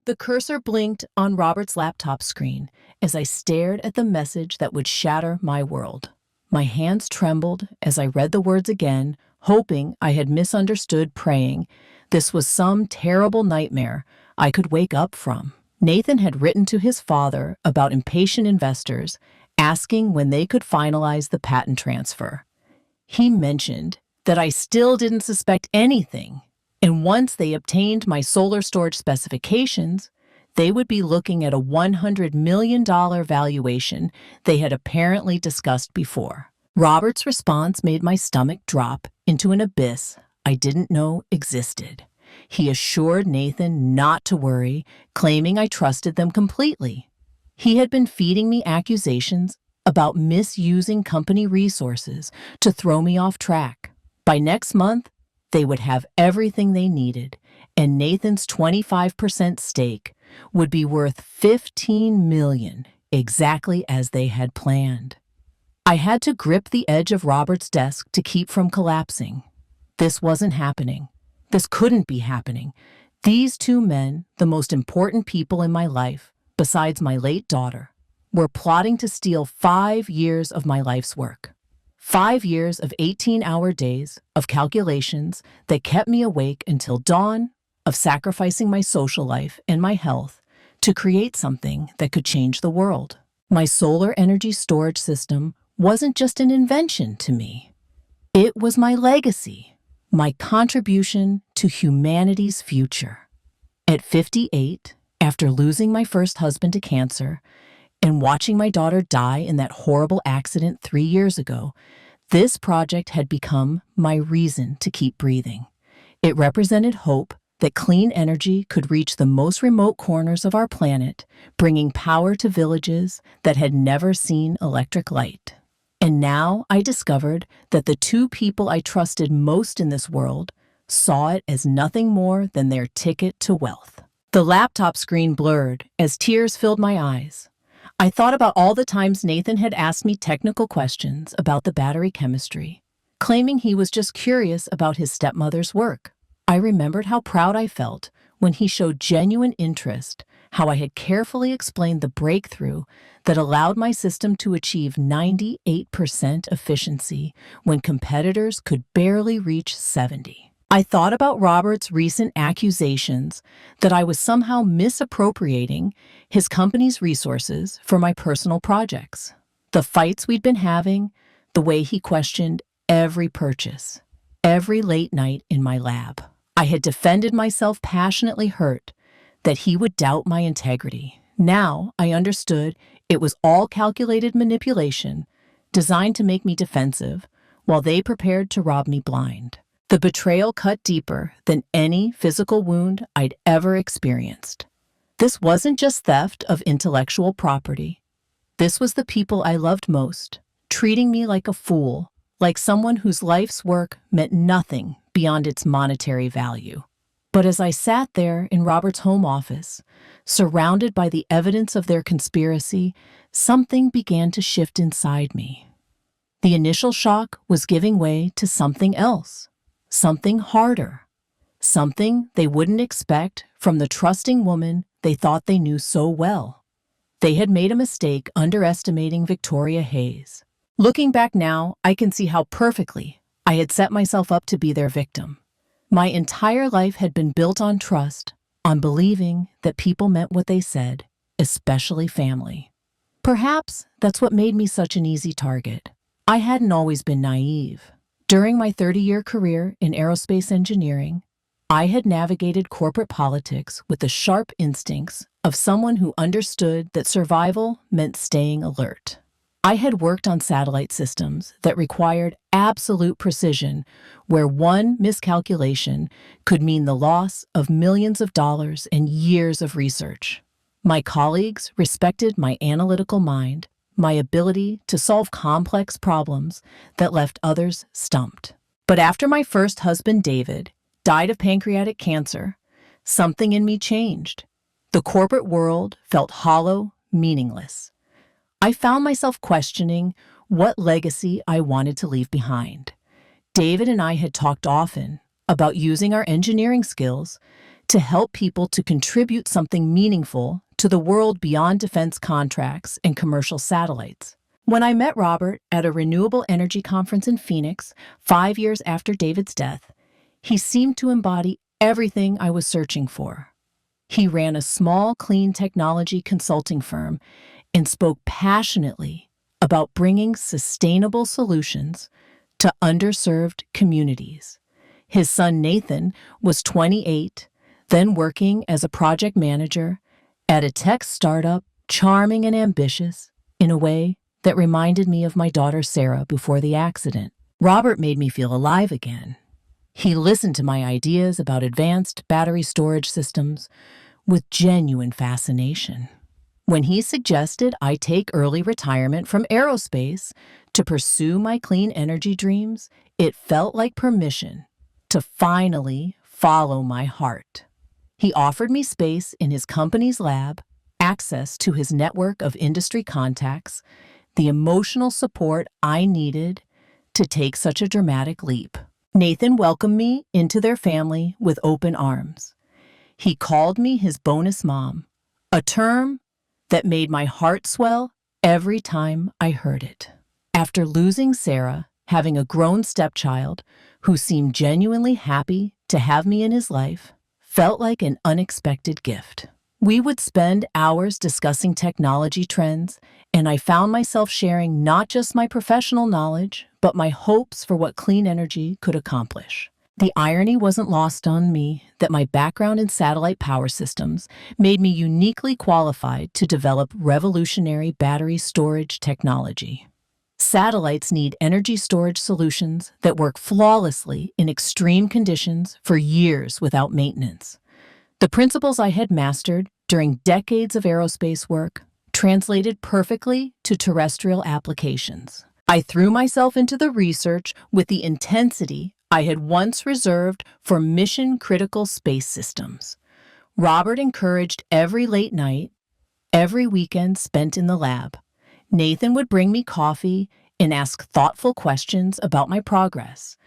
The cursor blinked on Robert's laptop screen as I stared at the message that would shatter my world. My hands trembled as I read the words again, hoping I had misunderstood, praying this was some terrible nightmare I could wake up from. Nathan had written to his father about impatient investors, asking when they could finalize the patent transfer. He mentioned that I still didn't suspect anything, and once they obtained my solar storage specifications, they would be looking at a $100 million valuation they had apparently discussed before. Robert's response made my stomach drop into an abyss I didn't know existed. He assured Nathan not to worry, claiming I trusted them completely. He had been feeding me accusations about misusing company resources to throw me off track. By next month, they would have everything they needed, and Nathan's 25% stake would be worth $15 million, exactly as they had planned. I had to grip the edge of Robert's desk to keep from collapsing. This wasn't happening. This couldn't be happening. These two men, the most important people in my life, besides my late daughter, were plotting to steal 5 years of my life's work. 5 years of 18-hour days, of calculations that kept me awake until dawn, of sacrificing my social life and my health to create something that could change the world. My solar energy storage system wasn't just an invention to me. It was my legacy, my contribution to humanity's future. At 58, after losing my first husband to cancer and watching my daughter die in that horrible accident 3 years ago, this project had become my reason to keep breathing. It represented hope that clean energy could reach the most remote corners of our planet, bringing power to villages that had never seen electric light. And now I discovered that the two people I trusted most in this world saw it as nothing more than their ticket to wealth. The laptop screen blurred as tears filled my eyes. I thought about all the times Nathan had asked me technical questions about the battery chemistry, claiming he was just curious about his stepmother's work. I remembered how proud I felt when he showed genuine interest, how I had carefully explained the breakthrough that allowed my system to achieve 98% efficiency when competitors could barely reach 70%. I thought about Robert's recent accusations that I was somehow misappropriating his company's resources for my personal projects. The fights we'd been having, the way he questioned every purchase, every late night in my lab. I had defended myself passionately, hurt that he would doubt my integrity. Now I understood it was all calculated manipulation designed to make me defensive while they prepared to rob me blind. The betrayal cut deeper than any physical wound I'd ever experienced. This wasn't just theft of intellectual property. This was the people I loved most, treating me like a fool, like someone whose life's work meant nothing beyond its monetary value. But as I sat there in Robert's home office, surrounded by the evidence of their conspiracy, something began to shift inside me. The initial shock was giving way to something else. Something harder, something they wouldn't expect from the trusting woman they thought they knew so well. They had made a mistake underestimating Victoria Hayes. Looking back now, I can see how perfectly I had set myself up to be their victim. My entire life had been built on trust, on believing that people meant what they said, especially family. Perhaps that's what made me such an easy target. I hadn't always been naive. During my 30-year career in aerospace engineering, I had navigated corporate politics with the sharp instincts of someone who understood that survival meant staying alert. I had worked on satellite systems that required absolute precision, where one miscalculation could mean the loss of millions of dollars and years of research. My colleagues respected my analytical mind, my ability to solve complex problems that left others stumped. But after my first husband, David, died of pancreatic cancer, something in me changed. The corporate world felt hollow, meaningless. I found myself questioning what legacy I wanted to leave behind. David and I had talked often about using our engineering skills to help people to contribute something meaningful to the world beyond defense contracts and commercial satellites. When I met Robert at a renewable energy conference in Phoenix 5 years after David's death, he seemed to embody everything I was searching for. He ran a small clean technology consulting firm and spoke passionately about bringing sustainable solutions to underserved communities. His son Nathan was 28, then working as a project manager at a tech startup, charming and ambitious in a way that reminded me of my daughter Sarah before the accident. Robert made me feel alive again. He listened to my ideas about advanced battery storage systems with genuine fascination. When he suggested I take early retirement from aerospace to pursue my clean energy dreams, it felt like permission to finally follow my heart. He offered me space in his company's lab, access to his network of industry contacts, the emotional support I needed to take such a dramatic leap. Nathan welcomed me into their family with open arms. He called me his bonus mom, a term that made my heart swell every time I heard it. After losing Sarah, having a grown stepchild who seemed genuinely happy to have me in his life felt like an unexpected gift. We would spend hours discussing technology trends, and I found myself sharing not just my professional knowledge, but my hopes for what clean energy could accomplish. The irony wasn't lost on me that my background in satellite power systems made me uniquely qualified to develop revolutionary battery storage technology. Satellites need energy storage solutions that work flawlessly in extreme conditions for years without maintenance. The principles I had mastered during decades of aerospace work translated perfectly to terrestrial applications. I threw myself into the research with the intensity I had once reserved for mission-critical space systems. Robert encouraged every late night, every weekend spent in the lab. Nathan would bring me coffee and ask thoughtful questions about my progress.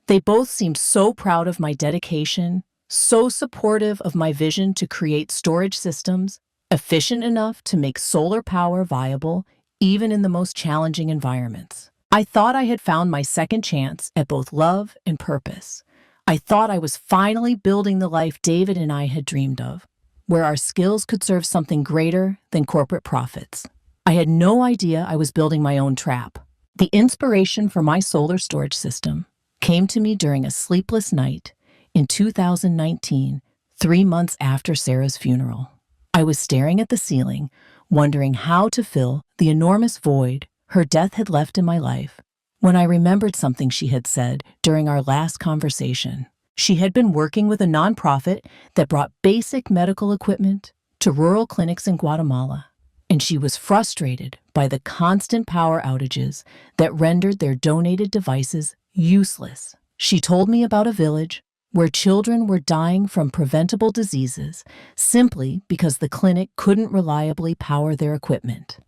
They both seemed so proud of my dedication, so supportive of my vision to create storage systems efficient enough to make solar power viable even in the most challenging environments. I thought I had found my second chance at both love and purpose. I thought I was finally building the life David and I had dreamed of, where our skills could serve something greater than corporate profits. I had no idea I was building my own trap. The inspiration for my solar storage system came to me during a sleepless night in 2019, 3 months after Sarah's funeral. I was staring at the ceiling, wondering how to fill the enormous void her death had left in my life, when I remembered something she had said during our last conversation. She had been working with a nonprofit that brought basic medical equipment to rural clinics in Guatemala, and she was frustrated by the constant power outages that rendered their donated devices useless. She told me about a village where children were dying from preventable diseases simply because the clinic couldn't reliably power their equipment.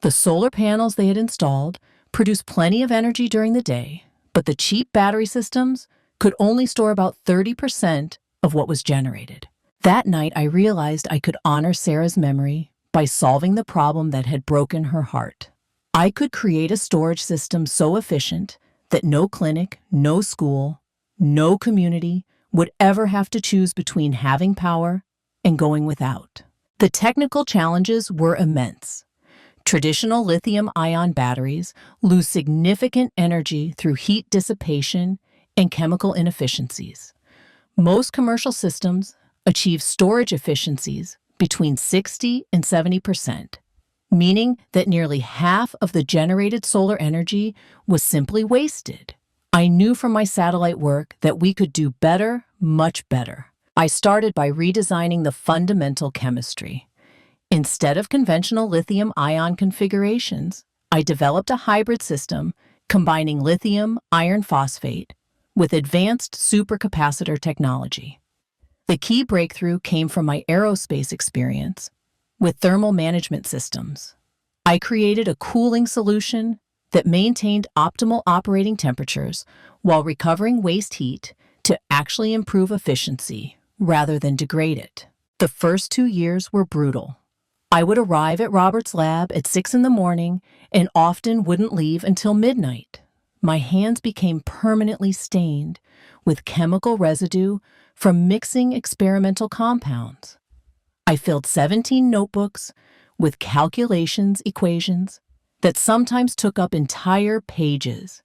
The solar panels they had installed produced plenty of energy during the day, but the cheap battery systems could only store about 30% of what was generated. That night, I realized I could honor Sarah's memory by solving the problem that had broken her heart. I could create a storage system so efficient that no clinic, no school, no community would ever have to choose between having power and going without. The technical challenges were immense. Traditional lithium-ion batteries lose significant energy through heat dissipation and chemical inefficiencies. Most commercial systems achieve storage efficiencies between 60 and 70%, meaning that nearly half of the generated solar energy was simply wasted. I knew from my satellite work that we could do better, much better. I started by redesigning the fundamental chemistry. Instead of conventional lithium-ion configurations, I developed a hybrid system combining lithium iron phosphate with advanced supercapacitor technology. The key breakthrough came from my aerospace experience with thermal management systems. I created a cooling solution that maintained optimal operating temperatures while recovering waste heat to actually improve efficiency rather than degrade it. The first 2 years were brutal. I would arrive at Robert's lab at 6 in the morning and often wouldn't leave until midnight. My hands became permanently stained with chemical residue from mixing experimental compounds. I filled 17 notebooks with equations that sometimes took up entire pages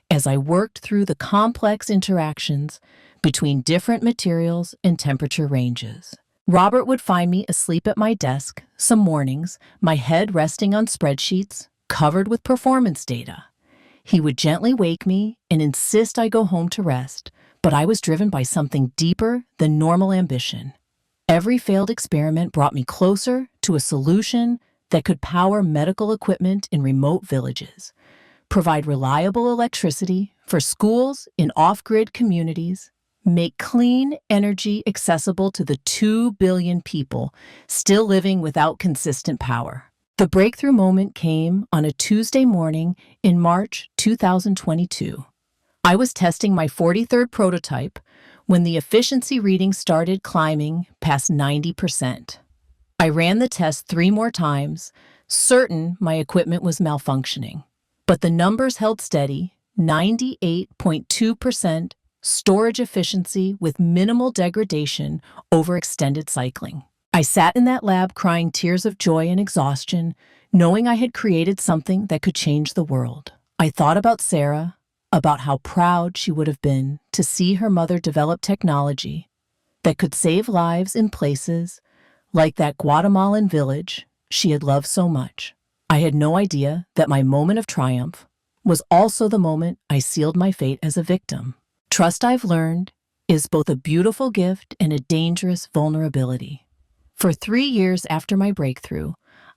as I worked through the complex interactions between different materials and temperature ranges. Robert would find me asleep at my desk some mornings, my head resting on spreadsheets covered with performance data. He would gently wake me and insist I go home to rest, but I was driven by something deeper than normal ambition. Every failed experiment brought me closer to a solution that could power medical equipment in remote villages, provide reliable electricity for schools in off-grid communities, make clean energy accessible to the 2 billion people still living without consistent power. The breakthrough moment came on a Tuesday morning in March 2022. I was testing my 43rd prototype when the efficiency reading started climbing past 90%. I ran the test 3 more times, certain my equipment was malfunctioning. But the numbers held steady, 98.2% storage efficiency with minimal degradation over extended cycling. I sat in that lab crying tears of joy and exhaustion, knowing I had created something that could change the world. I thought about Sarah, about how proud she would have been to see her mother develop technology that could save lives in places like that Guatemalan village she had loved so much. I had no idea that my moment of triumph was also the moment I sealed my fate as a victim. Trust, I've learned, is both a beautiful gift and a dangerous vulnerability. For 3 years after my breakthrough,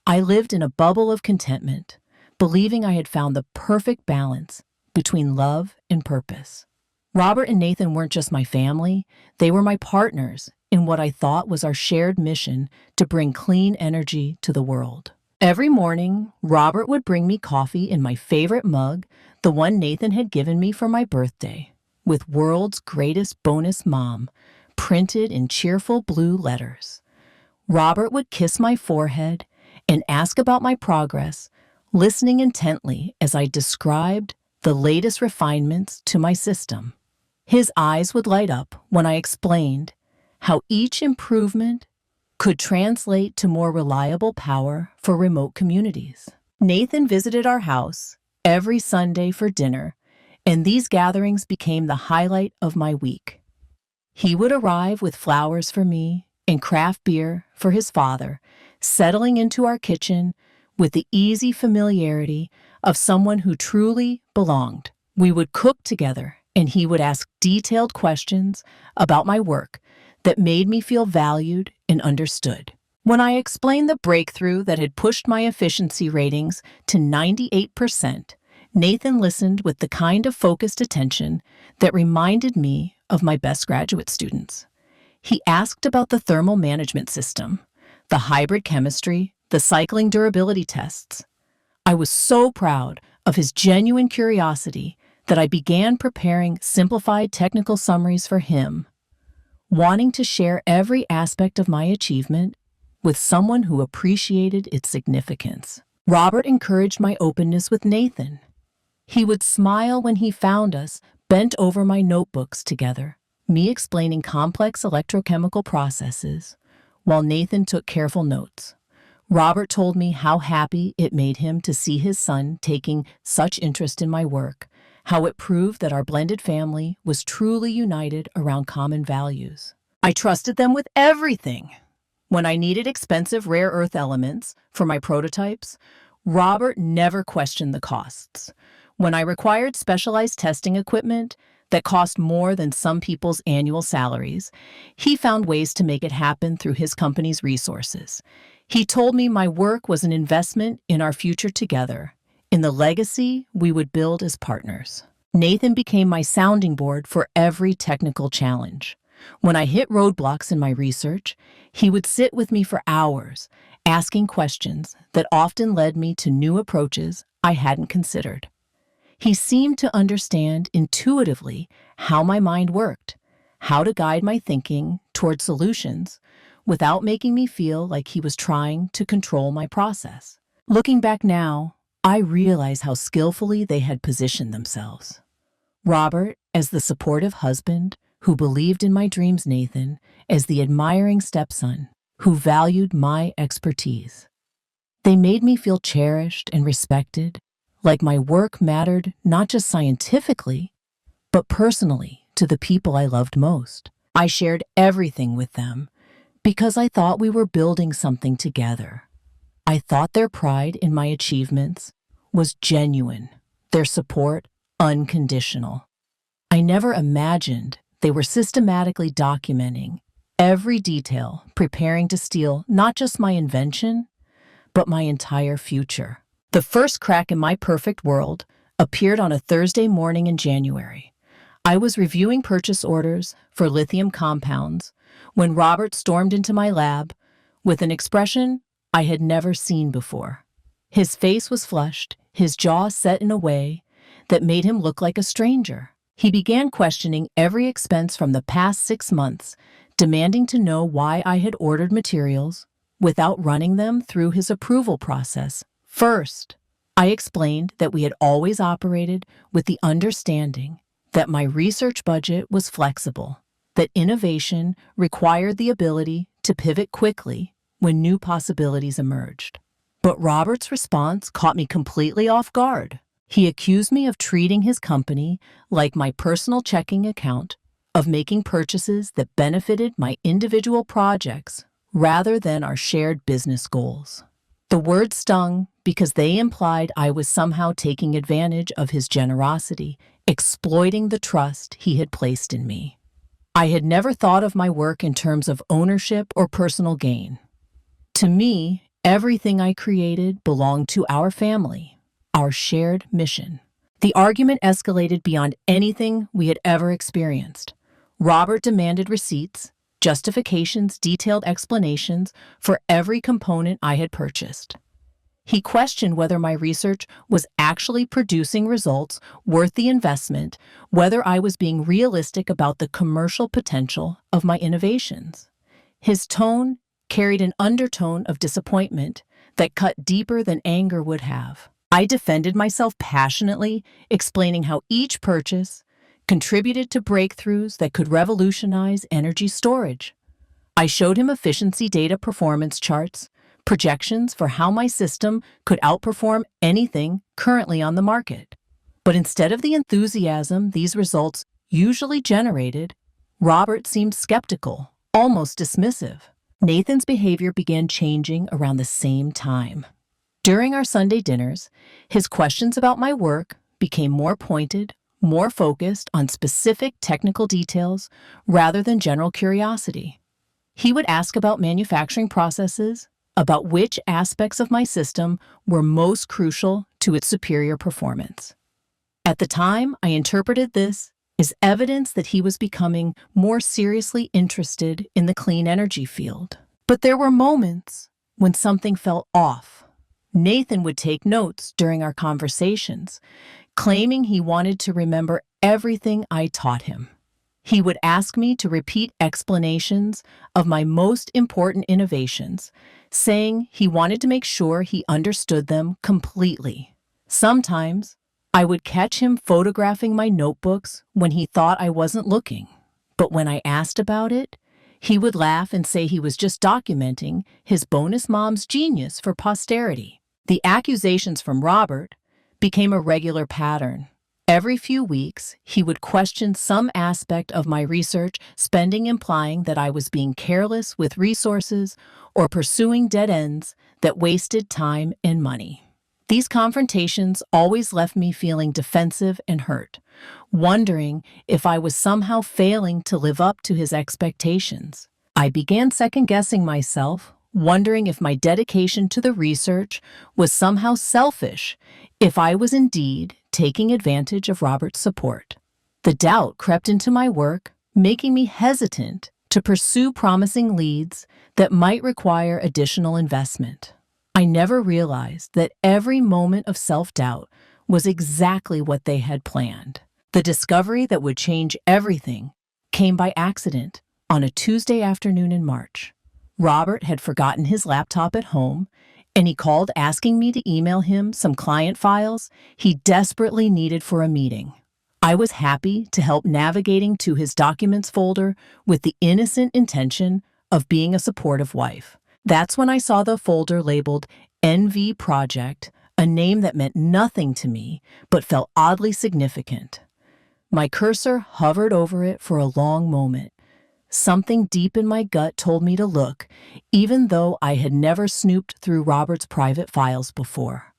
I lived in a bubble of contentment, believing I had found the perfect balance between love and purpose. Robert and Nathan weren't just my family, they were my partners in what I thought was our shared mission to bring clean energy to the world. Every morning, Robert would bring me coffee in my favorite mug, the one Nathan had given me for my birthday, with "World's Greatest Bonus Mom" printed in cheerful blue letters. Robert would kiss my forehead and ask about my progress, listening intently as I described the latest refinements to my system. His eyes would light up when I explained how each improvement could translate to more reliable power for remote communities. Nathan visited our house every Sunday for dinner, and these gatherings became the highlight of my week. He would arrive with flowers for me and craft beer for his father, settling into our kitchen with the easy familiarity of someone who truly belonged. We would cook together, and he would ask detailed questions about my work that made me feel valued and understood. When I explained the breakthrough that had pushed my efficiency ratings to 98%, Nathan listened with the kind of focused attention that reminded me of my best graduate students. He asked about the thermal management system, the hybrid chemistry, the cycling durability tests. I was so proud of his genuine curiosity that I began preparing simplified technical summaries for him, wanting to share every aspect of my achievement with someone who appreciated its significance. Robert encouraged my openness with Nathan. He would smile when he found us bent over my notebooks together, me explaining complex electrochemical processes, while Nathan took careful notes. Robert told me how happy it made him to see his son taking such interest in my work, how it proved that our blended family was truly united around common values. I trusted them with everything. When I needed expensive rare earth elements for my prototypes, Robert never questioned the costs. When I required specialized testing equipment that cost more than some people's annual salaries, he found ways to make it happen through his company's resources. He told me my work was an investment in our future together, in the legacy we would build as partners. Nathan became my sounding board for every technical challenge. When I hit roadblocks in my research, he would sit with me for hours, asking questions that often led me to new approaches I hadn't considered. He seemed to understand intuitively how my mind worked, how to guide my thinking toward solutions without making me feel like he was trying to control my process. Looking back now, I realize how skillfully they had positioned themselves. Robert as the supportive husband who believed in my dreams, Nathan as the admiring stepson who valued my expertise. They made me feel cherished and respected, like my work mattered not just scientifically, but personally to the people I loved most. I shared everything with them because I thought we were building something together. I thought their pride in my achievements was genuine, their support unconditional. I never imagined they were systematically documenting every detail, preparing to steal not just my invention, but my entire future. The first crack in my perfect world appeared on a Thursday morning in January. I was reviewing purchase orders for lithium compounds when Robert stormed into my lab with an expression I had never seen before. His face was flushed, his jaw set in a way that made him look like a stranger. He began questioning every expense from the past 6 months, demanding to know why I had ordered materials without running them through his approval process. First, I explained that we had always operated with the understanding that my research budget was flexible, that innovation required the ability to pivot quickly when new possibilities emerged. But Robert's response caught me completely off guard. He accused me of treating his company like my personal checking account, of making purchases that benefited my individual projects rather than our shared business goals. The words stung because they implied I was somehow taking advantage of his generosity, exploiting the trust he had placed in me. I had never thought of my work in terms of ownership or personal gain. To me, everything I created belonged to our family, our shared mission. The argument escalated beyond anything we had ever experienced. Robert demanded receipts, justifications, detailed explanations for every component I had purchased. He questioned whether my research was actually producing results worth the investment, whether I was being realistic about the commercial potential of my innovations. His tone carried an undertone of disappointment that cut deeper than anger would have. I defended myself passionately, explaining how each purchase contributed to breakthroughs that could revolutionize energy storage. I showed him efficiency data performance charts, projections for how my system could outperform anything currently on the market. But instead of the enthusiasm these results usually generated, Robert seemed skeptical, almost dismissive. Nathan's behavior began changing around the same time. During our Sunday dinners, his questions about my work became more pointed, more focused on specific technical details rather than general curiosity. He would ask about manufacturing processes, about which aspects of my system were most crucial to its superior performance. At the time, I interpreted this as evidence that he was becoming more seriously interested in the clean energy field. But there were moments when something felt off. Nathan would take notes during our conversations, claiming he wanted to remember everything I taught him. He would ask me to repeat explanations of my most important innovations, saying he wanted to make sure he understood them completely. Sometimes, I would catch him photographing my notebooks when he thought I wasn't looking. But when I asked about it, he would laugh and say he was just documenting his bonus mom's genius for posterity. The accusations from Robert became a regular pattern. Every few weeks, he would question some aspect of my research, spending implying that I was being careless with resources or pursuing dead ends that wasted time and money. These confrontations always left me feeling defensive and hurt, wondering if I was somehow failing to live up to his expectations. I began second-guessing myself, wondering if my dedication to the research was somehow selfish, if I was indeed taking advantage of Robert's support. The doubt crept into my work, making me hesitant to pursue promising leads that might require additional investment. I never realized that every moment of self-doubt was exactly what they had planned. The discovery that would change everything came by accident on a Tuesday afternoon in March. Robert had forgotten his laptop at home, and he called asking me to email him some client files he desperately needed for a meeting. I was happy to help navigating to his documents folder with the innocent intention of being a supportive wife. That's when I saw the folder labeled NV Project, a name that meant nothing to me but felt oddly significant. My cursor hovered over it for a long moment. Something deep in my gut told me to look, even though I had never snooped through Robert's private files before.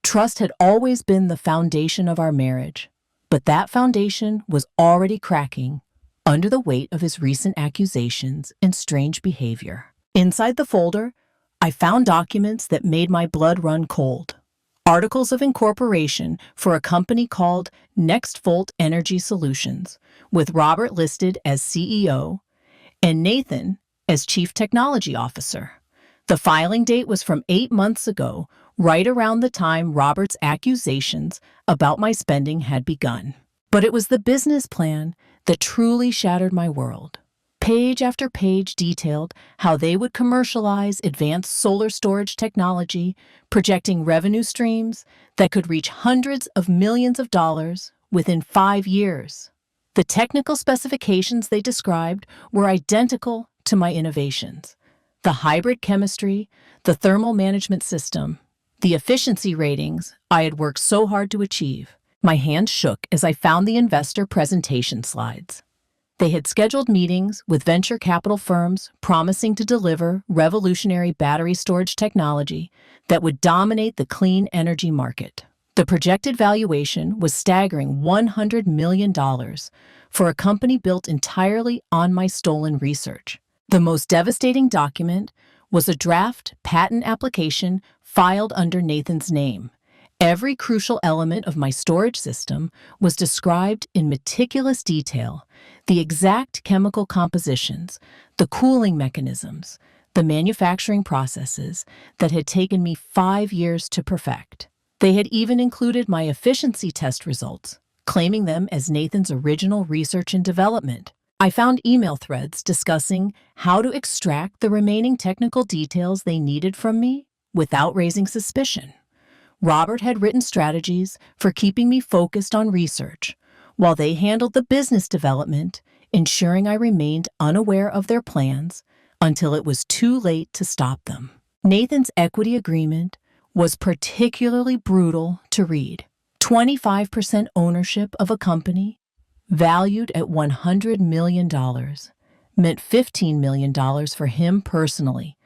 Trust had always been the foundation of our marriage, but that foundation was already cracking under the weight of his recent accusations and strange behavior. Inside the folder, I found documents that made my blood run cold. Articles of incorporation for a company called NextVolt Energy Solutions, with Robert listed as CEO and Nathan as Chief Technology Officer. The filing date was from 8 months ago, right around the time Robert's accusations about my spending had begun. But it was the business plan that truly shattered my world. Page after page detailed how they would commercialize advanced solar storage technology, projecting revenue streams that could reach hundreds of millions of dollars within 5 years. The technical specifications they described were identical to my innovations. The hybrid chemistry, the thermal management system, the efficiency ratings I had worked so hard to achieve. My hands shook as I found the investor presentation slides. They had scheduled meetings with venture capital firms promising to deliver revolutionary battery storage technology that would dominate the clean energy market. The projected valuation was staggering $100 million for a company built entirely on my stolen research. The most devastating document was a draft patent application filed under Nathan's name. Every crucial element of my storage system was described in meticulous detail: the exact chemical compositions, the cooling mechanisms, the manufacturing processes that had taken me 5 years to perfect. They had even included my efficiency test results, claiming them as Nathan's original research and development. I found email threads discussing how to extract the remaining technical details they needed from me without raising suspicion. Robert had written strategies for keeping me focused on research, while they handled the business development, ensuring I remained unaware of their plans until it was too late to stop them. Nathan's equity agreement was particularly brutal to read. 25% ownership of a company valued at $100 million meant $15 million for him personally,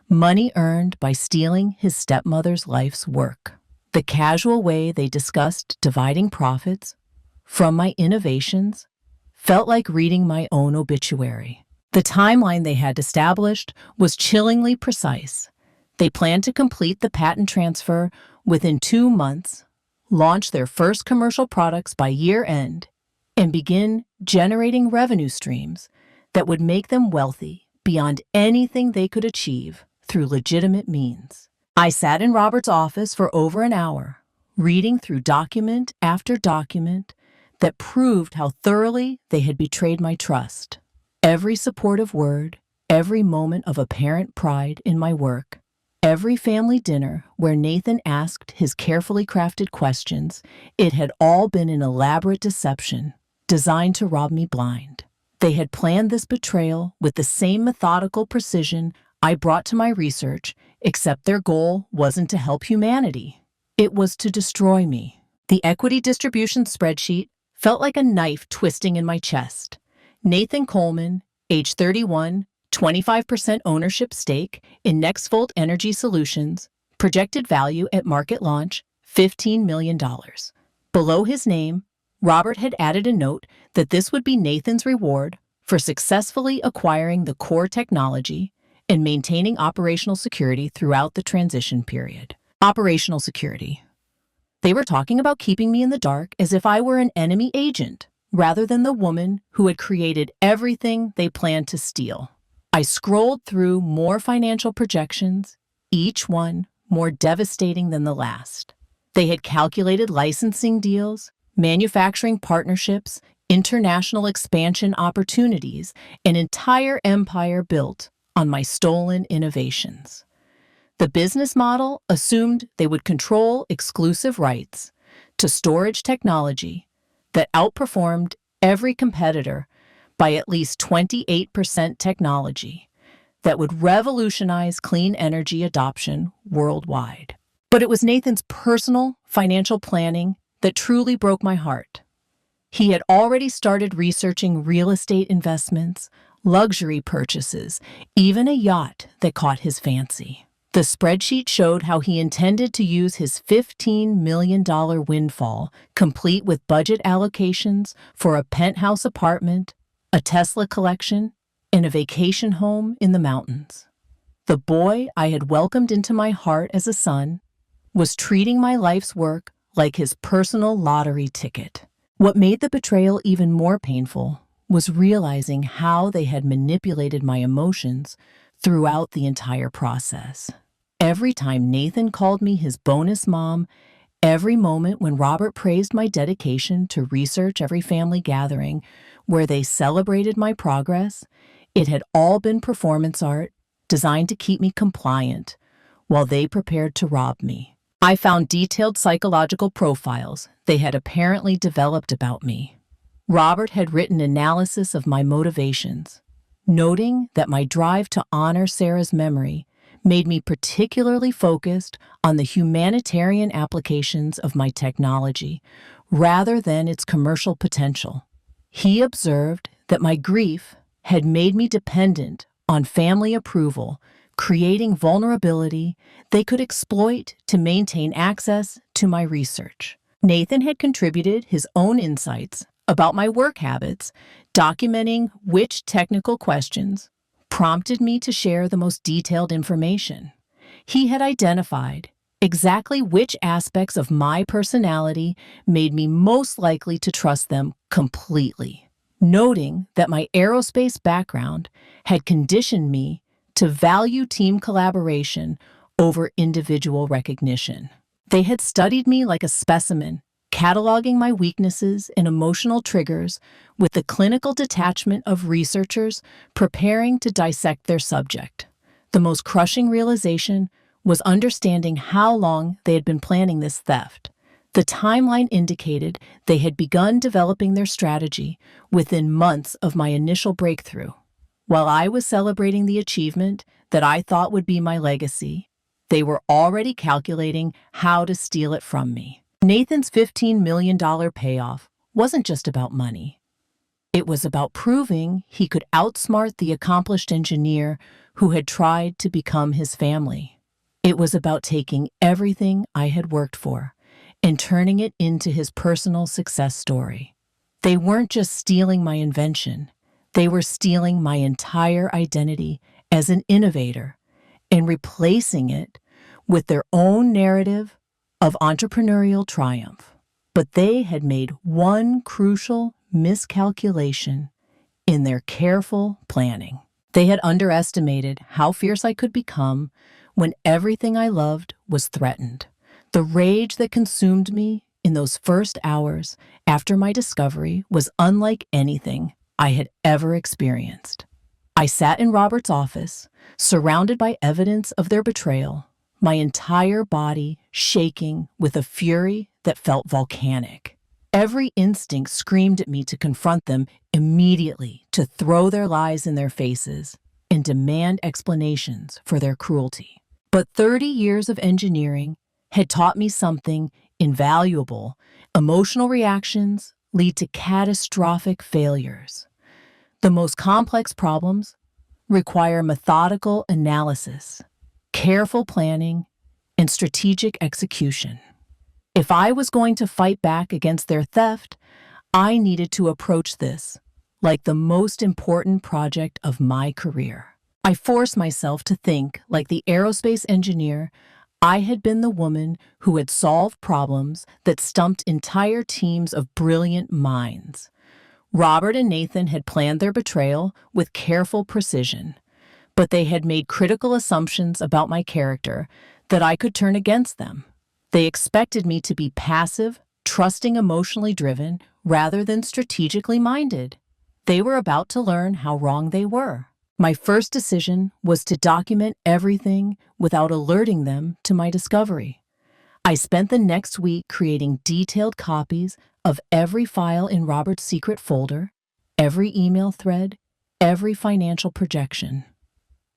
money earned by stealing his stepmother's life's work. The casual way they discussed dividing profits from my innovations felt like reading my own obituary. The timeline they had established was chillingly precise. They planned to complete the patent transfer within 2 months, launch their first commercial products by year-end, and begin generating revenue streams that would make them wealthy beyond anything they could achieve through legitimate means. I sat in Robert's office for over an hour, reading through document after document that proved how thoroughly they had betrayed my trust. Every supportive word, every moment of apparent pride in my work, every family dinner where Nathan asked his carefully crafted questions, it had all been an elaborate deception designed to rob me blind. They had planned this betrayal with the same methodical precision I brought to my research, except their goal wasn't to help humanity. It was to destroy me. The equity distribution spreadsheet felt like a knife twisting in my chest. Nathan Coleman, age 31, 25% ownership stake in NextVolt Energy Solutions, projected value at market launch, $15 million. Below his name, Robert had added a note that this would be Nathan's reward for successfully acquiring the core technology and maintaining operational security throughout the transition period. Operational security. They were talking about keeping me in the dark as if I were an enemy agent, rather than the woman who had created everything they planned to steal. I scrolled through more financial projections, each one more devastating than the last. They had calculated licensing deals, manufacturing partnerships, international expansion opportunities, an entire empire built on my stolen innovations. The business model assumed they would control exclusive rights to storage technology that outperformed every competitor by at least 28% technology that would revolutionize clean energy adoption worldwide. But it was Nathan's personal financial planning that truly broke my heart. He had already started researching real estate investments, luxury purchases, even a yacht that caught his fancy. The spreadsheet showed how he intended to use his $15 million windfall, complete with budget allocations for a penthouse apartment, a Tesla collection, and a vacation home in the mountains. The boy I had welcomed into my heart as a son was treating my life's work like his personal lottery ticket. What made the betrayal even more painful was realizing how they had manipulated my emotions throughout the entire process. Every time Nathan called me his bonus mom, every moment when Robert praised my dedication to research every family gathering where they celebrated my progress, it had all been performance art designed to keep me compliant while they prepared to rob me. I found detailed psychological profiles they had apparently developed about me. Robert had written analysis of my motivations, noting that my drive to honor Sarah's memory made me particularly focused on the humanitarian applications of my technology rather than its commercial potential. He observed that my grief had made me dependent on family approval, creating vulnerability they could exploit to maintain access to my research. Nathan had contributed his own insights about my work habits, documenting which technical questions prompted me to share the most detailed information. He had identified exactly which aspects of my personality made me most likely to trust them completely, noting that my aerospace background had conditioned me to value team collaboration over individual recognition. They had studied me like a specimen, cataloging my weaknesses and emotional triggers with the clinical detachment of researchers preparing to dissect their subject. The most crushing realization was understanding how long they had been planning this theft. The timeline indicated they had begun developing their strategy within months of my initial breakthrough. While I was celebrating the achievement that I thought would be my legacy, they were already calculating how to steal it from me. Nathan's $15 million payoff wasn't just about money. It was about proving he could outsmart the accomplished engineer who had tried to become his family. It was about taking everything I had worked for and turning it into his personal success story. They weren't just stealing my invention. They were stealing my entire identity as an innovator and replacing it with their own narrative of entrepreneurial triumph. But they had made one crucial miscalculation in their careful planning. They had underestimated how fierce I could become when everything I loved was threatened. The rage that consumed me in those first hours after my discovery was unlike anything I had ever experienced. I sat in Robert's office, surrounded by evidence of their betrayal, my entire body shaking with a fury that felt volcanic. Every instinct screamed at me to confront them immediately, to throw their lies in their faces, and demand explanations for their cruelty. But 30 years of engineering had taught me something invaluable. Emotional reactions lead to catastrophic failures. The most complex problems require methodical analysis, careful planning, and strategic execution. If I was going to fight back against their theft, I needed to approach this like the most important project of my career. I forced myself to think like the aerospace engineer. I had been the woman who had solved problems that stumped entire teams of brilliant minds. Robert and Nathan had planned their betrayal with careful precision, but they had made critical assumptions about my character that I could turn against them. They expected me to be passive, trusting emotionally driven rather than strategically minded. They were about to learn how wrong they were. My first decision was to document everything without alerting them to my discovery. I spent the next week creating detailed copies of every file in Robert's secret folder, every email thread, every financial projection.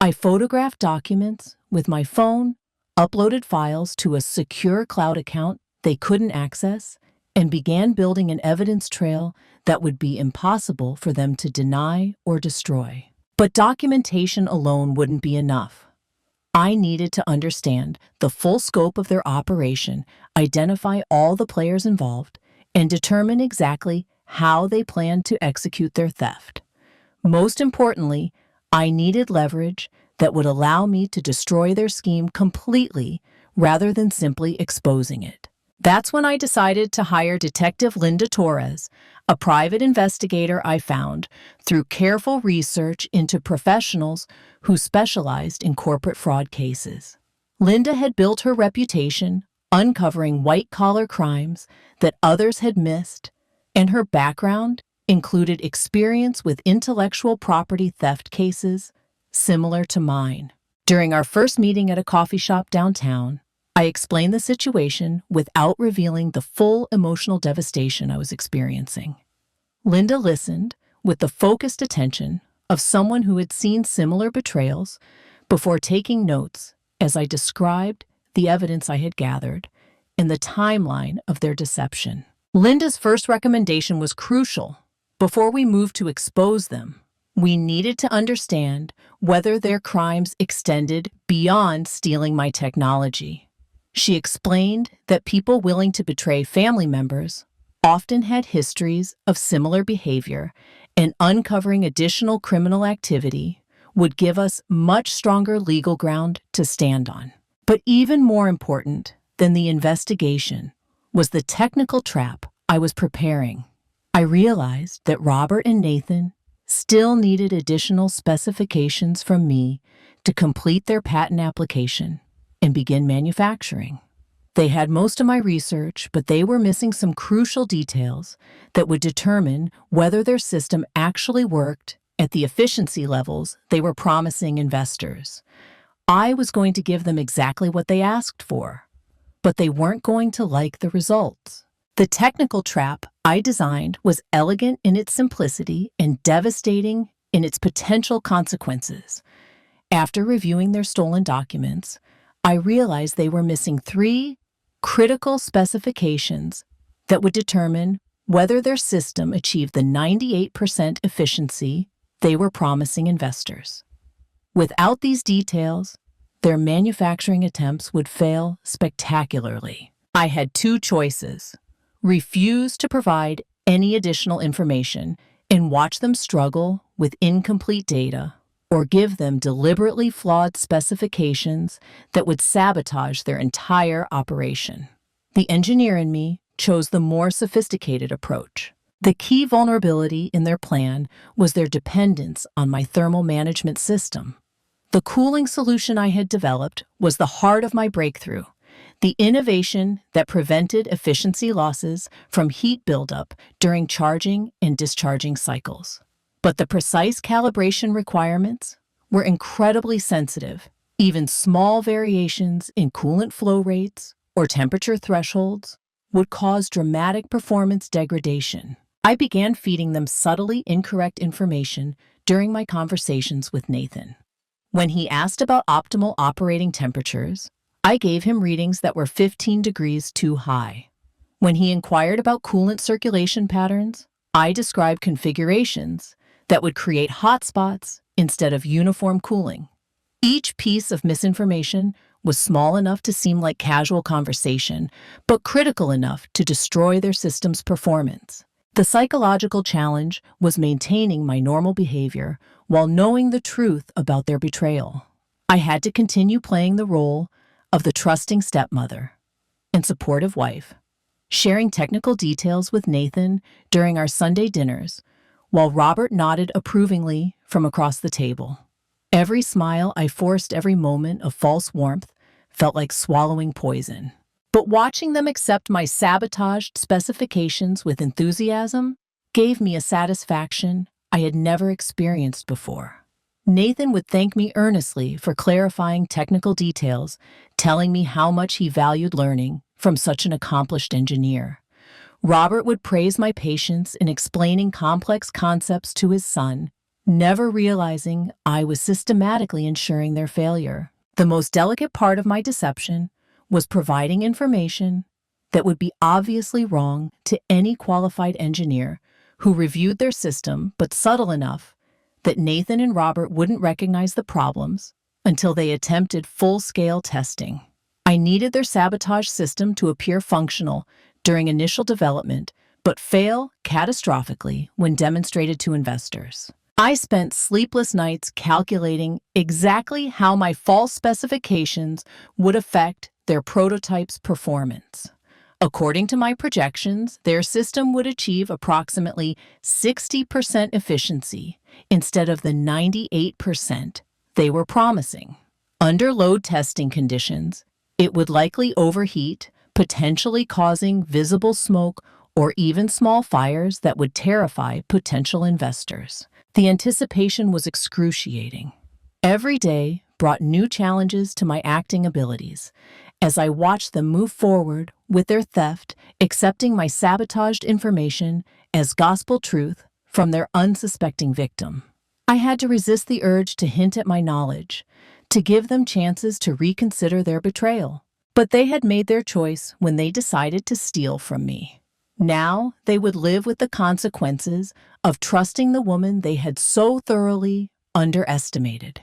I photographed documents with my phone, uploaded files to a secure cloud account they couldn't access, and began building an evidence trail that would be impossible for them to deny or destroy. But documentation alone wouldn't be enough. I needed to understand the full scope of their operation, identify all the players involved, and determine exactly how they planned to execute their theft. Most importantly, I needed leverage that would allow me to destroy their scheme completely rather than simply exposing it. That's when I decided to hire Detective Linda Torres, a private investigator I found through careful research into professionals who specialized in corporate fraud cases. Linda had built her reputation uncovering white-collar crimes that others had missed, and her background included experience with intellectual property theft cases similar to mine. During our first meeting at a coffee shop downtown, I explained the situation without revealing the full emotional devastation I was experiencing. Linda listened with the focused attention of someone who had seen similar betrayals before taking notes as I described the evidence I had gathered and the timeline of their deception. Linda's first recommendation was crucial. Before we moved to expose them, we needed to understand whether their crimes extended beyond stealing my technology. She explained that people willing to betray family members often had histories of similar behavior, and uncovering additional criminal activity would give us much stronger legal ground to stand on. But even more important than the investigation was the technical trap I was preparing. I realized that Robert and Nathan still needed additional specifications from me to complete their patent application and begin manufacturing. They had most of my research, but they were missing some crucial details that would determine whether their system actually worked at the efficiency levels they were promising investors. I was going to give them exactly what they asked for, but they weren't going to like the results. The technical trap I designed was elegant in its simplicity and devastating in its potential consequences. After reviewing their stolen documents, I realized they were missing 3 critical specifications that would determine whether their system achieved the 98% efficiency they were promising investors. Without these details, their manufacturing attempts would fail spectacularly. I had 2 choices: refuse to provide any additional information and watch them struggle with incomplete data, or give them deliberately flawed specifications that would sabotage their entire operation. The engineer in me chose the more sophisticated approach. The key vulnerability in their plan was their dependence on my thermal management system. The cooling solution I had developed was the heart of my breakthrough, the innovation that prevented efficiency losses from heat buildup during charging and discharging cycles. But the precise calibration requirements were incredibly sensitive. Even small variations in coolant flow rates or temperature thresholds would cause dramatic performance degradation. I began feeding them subtly incorrect information during my conversations with Nathan. When he asked about optimal operating temperatures, I gave him readings that were 15 degrees too high. When he inquired about coolant circulation patterns, I described configurations that would create hotspots instead of uniform cooling. Each piece of misinformation was small enough to seem like casual conversation, but critical enough to destroy their system's performance. The psychological challenge was maintaining my normal behavior while knowing the truth about their betrayal. I had to continue playing the role of the trusting stepmother and supportive wife, sharing technical details with Nathan during our Sunday dinners, while Robert nodded approvingly from across the table. Every smile I forced, every moment of false warmth, felt like swallowing poison. But watching them accept my sabotaged specifications with enthusiasm gave me a satisfaction I had never experienced before. Nathan would thank me earnestly for clarifying technical details, telling me how much he valued learning from such an accomplished engineer. Robert would praise my patience in explaining complex concepts to his son, never realizing I was systematically ensuring their failure. The most delicate part of my deception was providing information that would be obviously wrong to any qualified engineer who reviewed their system, but subtle enough that Nathan and Robert wouldn't recognize the problems until they attempted full-scale testing. I needed their sabotage system to appear functional during initial development, but fail catastrophically when demonstrated to investors. I spent sleepless nights calculating exactly how my false specifications would affect their prototype's performance. According to my projections, their system would achieve approximately 60% efficiency instead of the 98% they were promising. Under load testing conditions, it would likely overheat, potentially causing visible smoke or even small fires that would terrify potential investors. The anticipation was excruciating. Every day brought new challenges to my acting abilities as I watched them move forward with their theft, accepting my sabotaged information as gospel truth from their unsuspecting victim. I had to resist the urge to hint at my knowledge, to give them chances to reconsider their betrayal. But they had made their choice when they decided to steal from me. Now they would live with the consequences of trusting the woman they had so thoroughly underestimated.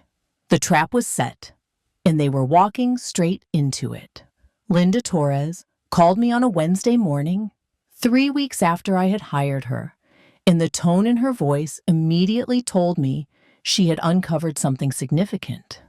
The trap was set, and they were walking straight into it. Linda Torres called me on a Wednesday morning, 3 weeks after I had hired her, and the tone in her voice immediately told me she had uncovered something significant.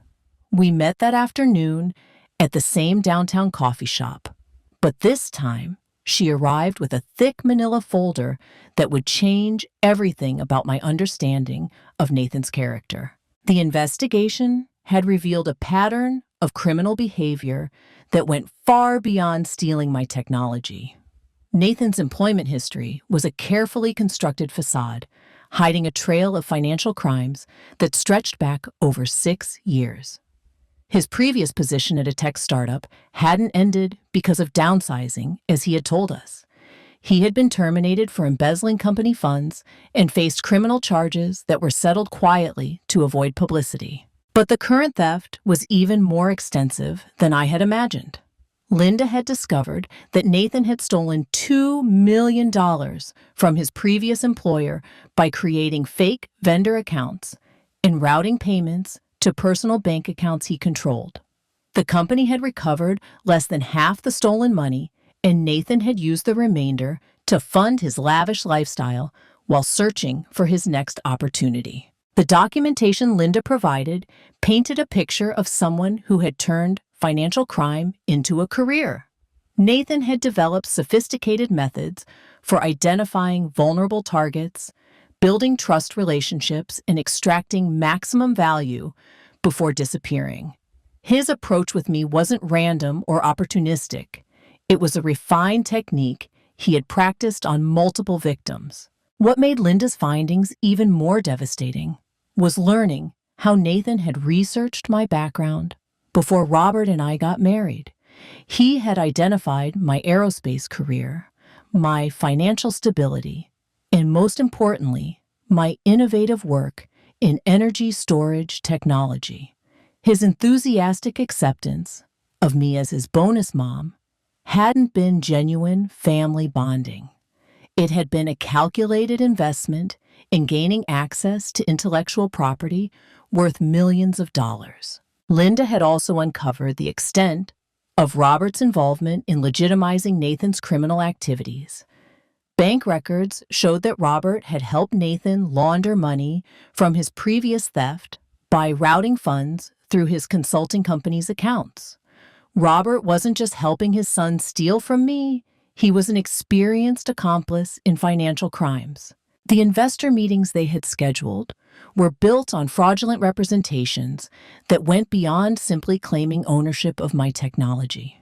We met that afternoon at the same downtown coffee shop, but this time she arrived with a thick manila folder that would change everything about my understanding of Nathan's character. The investigation had revealed a pattern of criminal behavior that went far beyond stealing my technology. Nathan's employment history was a carefully constructed facade, hiding a trail of financial crimes that stretched back over 6 years. His previous position at a tech startup hadn't ended because of downsizing, as he had told us. He had been terminated for embezzling company funds and faced criminal charges that were settled quietly to avoid publicity. But the current theft was even more extensive than I had imagined. Linda had discovered that Nathan had stolen $2 million from his previous employer by creating fake vendor accounts and routing payments to personal bank accounts he controlled. The company had recovered less than half the stolen money, and Nathan had used the remainder to fund his lavish lifestyle while searching for his next opportunity. The documentation Linda provided painted a picture of someone who had turned financial crime into a career. Nathan had developed sophisticated methods for identifying vulnerable targets, building trust relationships, and extracting maximum value before disappearing. His approach with me wasn't random or opportunistic. It was a refined technique he had practiced on multiple victims. What made Linda's findings even more devastating was learning how Nathan had researched my background before Robert and I got married. He had identified my aerospace career, my financial stability, and most importantly, my innovative work in energy storage technology. His enthusiastic acceptance of me as his bonus mom hadn't been genuine family bonding. It had been a calculated investment in gaining access to intellectual property worth millions of dollars. Linda had also uncovered the extent of Robert's involvement in legitimizing Nathan's criminal activities. Bank records showed that Robert had helped Nathan launder money from his previous theft by routing funds through his consulting company's accounts. Robert wasn't just helping his son steal from me, he was an experienced accomplice in financial crimes. The investor meetings they had scheduled were built on fraudulent representations that went beyond simply claiming ownership of my technology.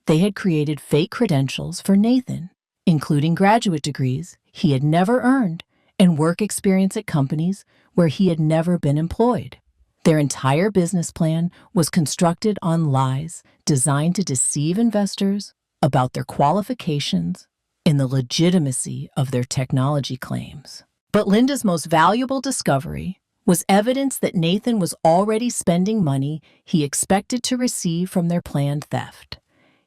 They had created fake credentials for Nathan, including graduate degrees he had never earned and work experience at companies where he had never been employed. Their entire business plan was constructed on lies designed to deceive investors about their qualifications and the legitimacy of their technology claims. But Linda's most valuable discovery was evidence that Nathan was already spending money he expected to receive from their planned theft.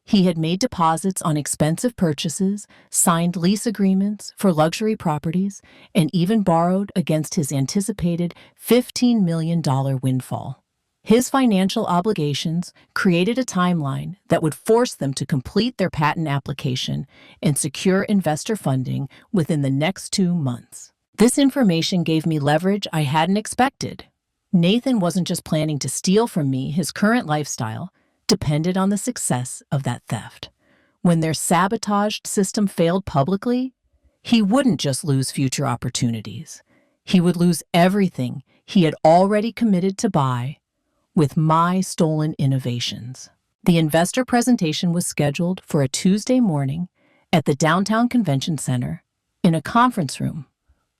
He had made deposits on expensive purchases, signed lease agreements for luxury properties, and even borrowed against his anticipated $15 million windfall. His financial obligations created a timeline that would force them to complete their patent application and secure investor funding within the next 2 months. This information gave me leverage I hadn't expected. Nathan wasn't just planning to steal from me. His current lifestyle depended on the success of that theft. When their sabotaged system failed publicly, he wouldn't just lose future opportunities. He would lose everything he had already committed to buy with my stolen innovations. The investor presentation was scheduled for a Tuesday morning at the downtown convention center in a conference room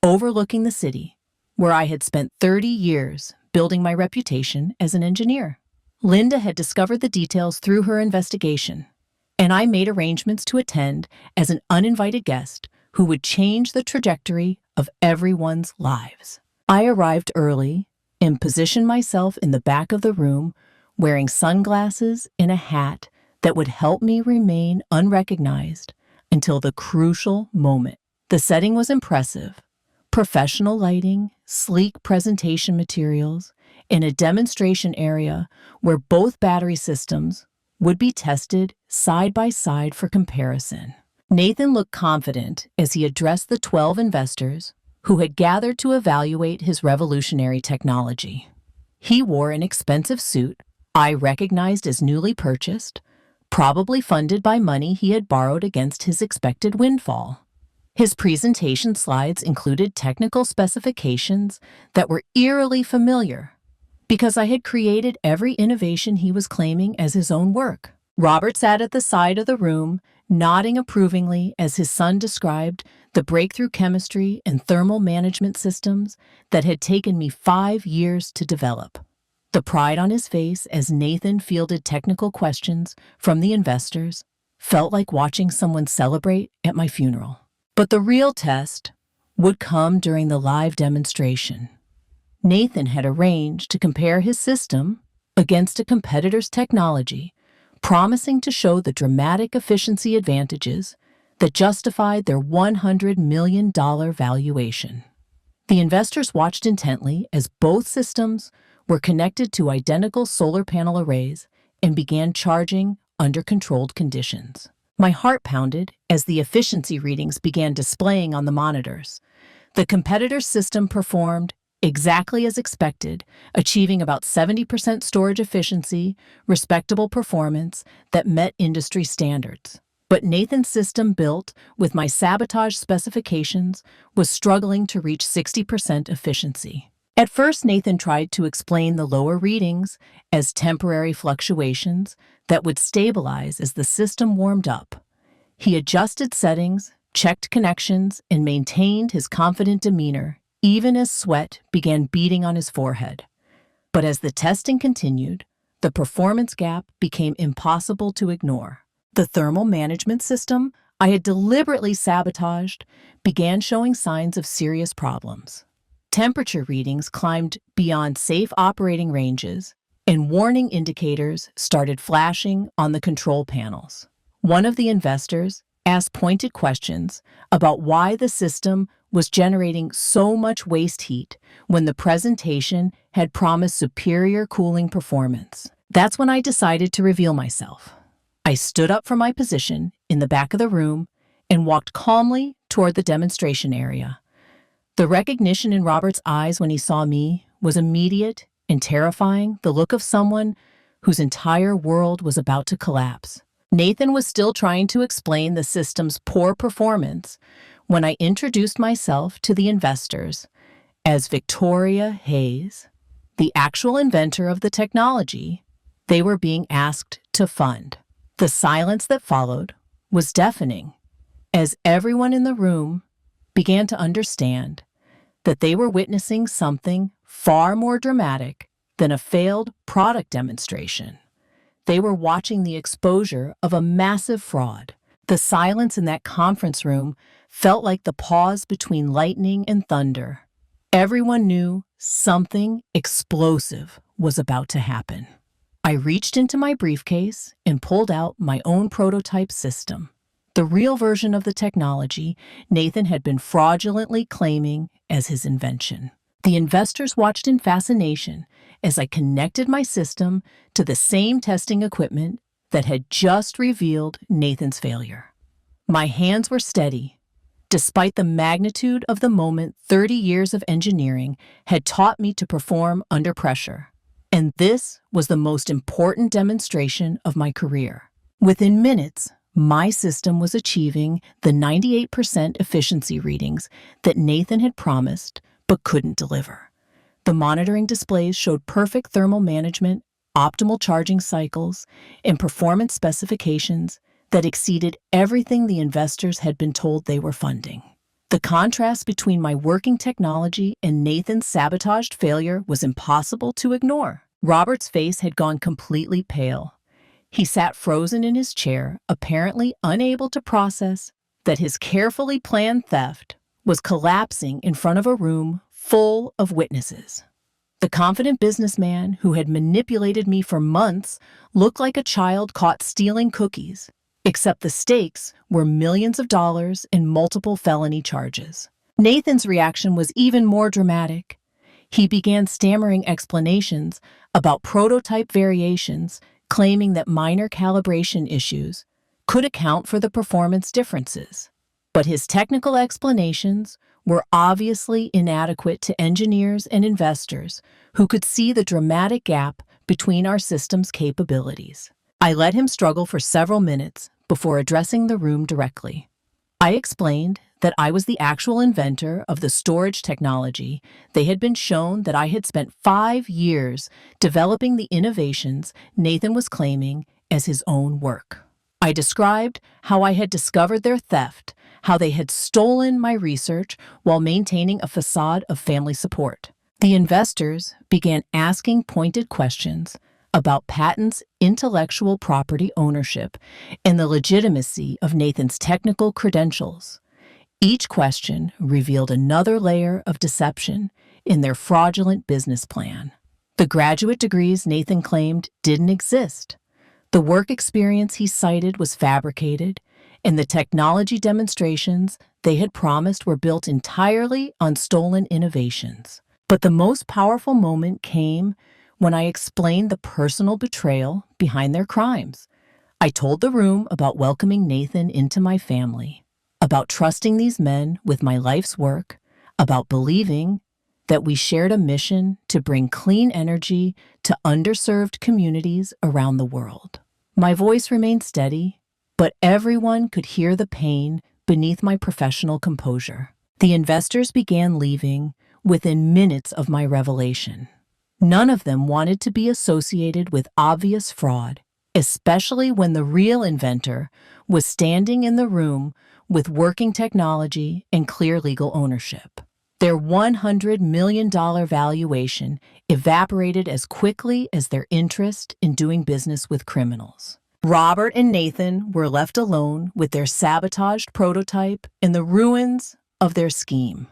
overlooking the city where I had spent 30 years building my reputation as an engineer. Linda had discovered the details through her investigation, and I made arrangements to attend as an uninvited guest who would change the trajectory of everyone's lives. I arrived early and positioned myself in the back of the room wearing sunglasses and a hat that would help me remain unrecognized until the crucial moment. The setting was impressive. Professional lighting, sleek presentation materials, and a demonstration area where both battery systems would be tested side by side for comparison. Nathan looked confident as he addressed the 12 investors who had gathered to evaluate his revolutionary technology. He wore an expensive suit I recognized as newly purchased, probably funded by money he had borrowed against his expected windfall. His presentation slides included technical specifications that were eerily familiar because I had created every innovation he was claiming as his own work. Robert sat at the side of the room, nodding approvingly as his son described the breakthrough chemistry and thermal management systems that had taken me 5 years to develop. The pride on his face as Nathan fielded technical questions from the investors felt like watching someone celebrate at my funeral. But the real test would come during the live demonstration. Nathan had arranged to compare his system against a competitor's technology, promising to show the dramatic efficiency advantages that justified their $100 million valuation. The investors watched intently as both systems were connected to identical solar panel arrays and began charging under controlled conditions. My heart pounded as the efficiency readings began displaying on the monitors. The competitor's system performed exactly as expected, achieving about 70% storage efficiency, respectable performance that met industry standards. But Nathan's system, built with my sabotage specifications, was struggling to reach 60% efficiency. At first, Nathan tried to explain the lower readings as temporary fluctuations that would stabilize as the system warmed up. He adjusted settings, checked connections, and maintained his confident demeanor, even as sweat began beading on his forehead. But as the testing continued, the performance gap became impossible to ignore. The thermal management system I had deliberately sabotaged began showing signs of serious problems. Temperature readings climbed beyond safe operating ranges, and warning indicators started flashing on the control panels. One of the investors asked pointed questions about why the system was generating so much waste heat when the presentation had promised superior cooling performance. That's when I decided to reveal myself. I stood up from my position in the back of the room and walked calmly toward the demonstration area. The recognition in Robert's eyes when he saw me was immediate and terrifying, the look of someone whose entire world was about to collapse. Nathan was still trying to explain the system's poor performance when I introduced myself to the investors as Victoria Hayes, the actual inventor of the technology they were being asked to fund. The silence that followed was deafening, as everyone in the room began to understand that they were witnessing something far more dramatic than a failed product demonstration. They were watching the exposure of a massive fraud. The silence in that conference room felt like the pause between lightning and thunder. Everyone knew something explosive was about to happen. I reached into my briefcase and pulled out my own prototype system, the real version of the technology Nathan had been fraudulently claiming as his invention. The investors watched in fascination as I connected my system to the same testing equipment that had just revealed Nathan's failure. My hands were steady. Despite the magnitude of the moment, 30 years of engineering had taught me to perform under pressure. And this was the most important demonstration of my career. Within minutes, my system was achieving the 98% efficiency readings that Nathan had promised but couldn't deliver. The monitoring displays showed perfect thermal management, optimal charging cycles, and performance specifications that exceeded everything the investors had been told they were funding. The contrast between my working technology and Nathan's sabotaged failure was impossible to ignore. Robert's face had gone completely pale. He sat frozen in his chair, apparently unable to process that his carefully planned theft was collapsing in front of a room full of witnesses. The confident businessman who had manipulated me for months looked like a child caught stealing cookies, except the stakes were millions of dollars and multiple felony charges. Nathan's reaction was even more dramatic. He began stammering explanations about prototype variations, claiming that minor calibration issues could account for the performance differences. But his technical explanations were obviously inadequate to engineers and investors who could see the dramatic gap between our system's capabilities. I let him struggle for several minutes before addressing the room directly. I explained that I was the actual inventor of the storage technology. They had been shown that I had spent 5 years developing the innovations Nathan was claiming as his own work. I described how I had discovered their theft, how they had stolen my research while maintaining a facade of family support. The investors began asking pointed questions about patents, intellectual property ownership, and the legitimacy of Nathan's technical credentials. Each question revealed another layer of deception in their fraudulent business plan. The graduate degrees Nathan claimed didn't exist. The work experience he cited was fabricated, and the technology demonstrations they had promised were built entirely on stolen innovations. But the most powerful moment came when I explained the personal betrayal behind their crimes. I told the room about welcoming Nathan into my family, about trusting these men with my life's work, about believing that we shared a mission to bring clean energy to underserved communities around the world. My voice remained steady, but everyone could hear the pain beneath my professional composure. The investors began leaving within minutes of my revelation. None of them wanted to be associated with obvious fraud, especially when the real inventor was standing in the room with working technology and clear legal ownership. Their $100 million valuation evaporated as quickly as their interest in doing business with criminals. Robert and Nathan were left alone with their sabotaged prototype and the ruins of their scheme.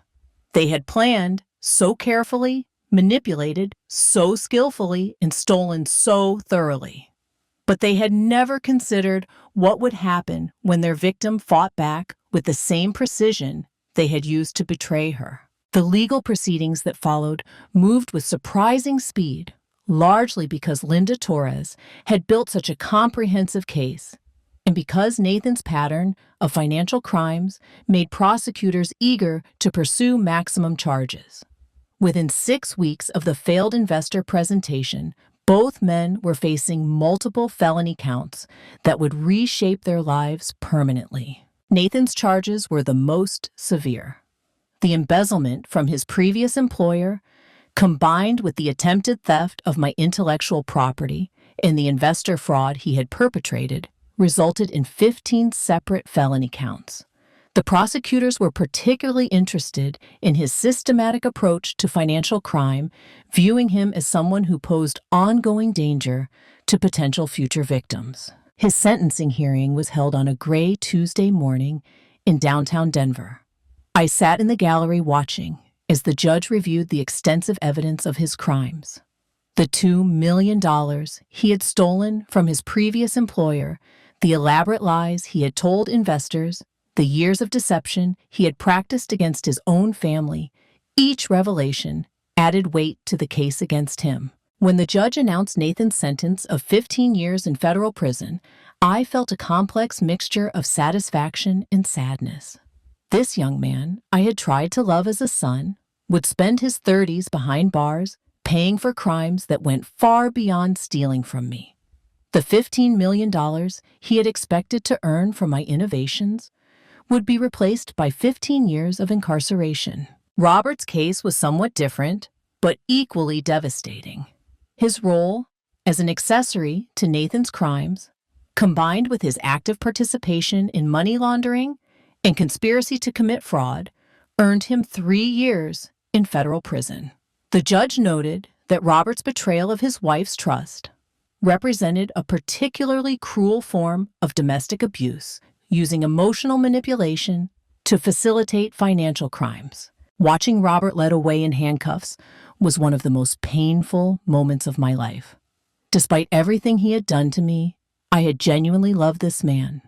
They had planned so carefully, manipulated so skillfully, and stolen so thoroughly. But they had never considered what would happen when their victim fought back with the same precision they had used to betray her. The legal proceedings that followed moved with surprising speed, largely because Linda Torres had built such a comprehensive case, and because Nathan's pattern of financial crimes made prosecutors eager to pursue maximum charges. Within 6 weeks of the failed investor presentation, both men were facing multiple felony counts that would reshape their lives permanently. Nathan's charges were the most severe. The embezzlement from his previous employer, combined with the attempted theft of my intellectual property and the investor fraud he had perpetrated, resulted in 15 separate felony counts. The prosecutors were particularly interested in his systematic approach to financial crime, viewing him as someone who posed ongoing danger to potential future victims. His sentencing hearing was held on a gray Tuesday morning in downtown Denver. I sat in the gallery watching as the judge reviewed the extensive evidence of his crimes. The $2 million he had stolen from his previous employer, the elaborate lies he had told investors, the years of deception he had practiced against his own family, each revelation added weight to the case against him. When the judge announced Nathan's sentence of 15 years in federal prison, I felt a complex mixture of satisfaction and sadness. This young man I had tried to love as a son would spend his 30s behind bars, paying for crimes that went far beyond stealing from me. The $15 million he had expected to earn from my innovations would be replaced by 15 years of incarceration. Robert's case was somewhat different, but equally devastating. His role as an accessory to Nathan's crimes, combined with his active participation in money laundering and conspiracy to commit fraud, earned him 3 years in federal prison. The judge noted that Robert's betrayal of his wife's trust represented a particularly cruel form of domestic abuse, using emotional manipulation to facilitate financial crimes. Watching Robert led away in handcuffs was one of the most painful moments of my life. Despite everything he had done to me, I had genuinely loved this man.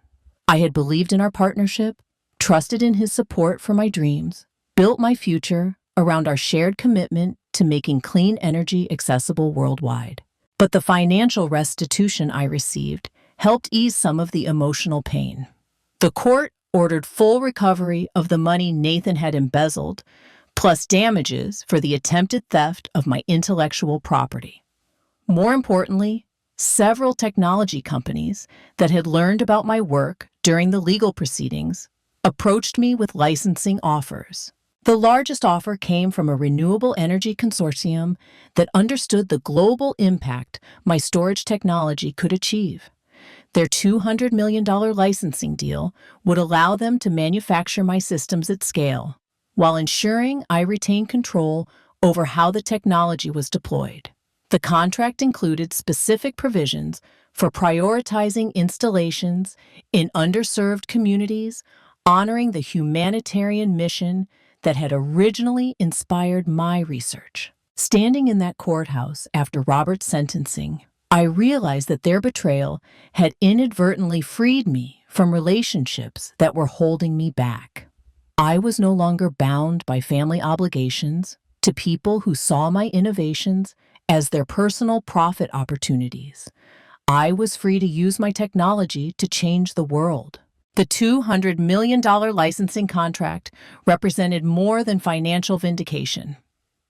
I had believed in our partnership, trusted in his support for my dreams, built my future around our shared commitment to making clean energy accessible worldwide. But the financial restitution I received helped ease some of the emotional pain. The court ordered full recovery of the money Nathan had embezzled, plus damages for the attempted theft of my intellectual property. More importantly, several technology companies that had learned about my work during the legal proceedings approached me with licensing offers. The largest offer came from a renewable energy consortium that understood the global impact my storage technology could achieve. Their $200 million licensing deal would allow them to manufacture my systems at scale, while ensuring I retained control over how the technology was deployed. The contract included specific provisions for prioritizing installations in underserved communities, honoring the humanitarian mission that had originally inspired my research. Standing in that courthouse after Robert's sentencing, I realized that their betrayal had inadvertently freed me from relationships that were holding me back. I was no longer bound by family obligations to people who saw my innovations as their personal profit opportunities. I was free to use my technology to change the world. The $200 million licensing contract represented more than financial vindication.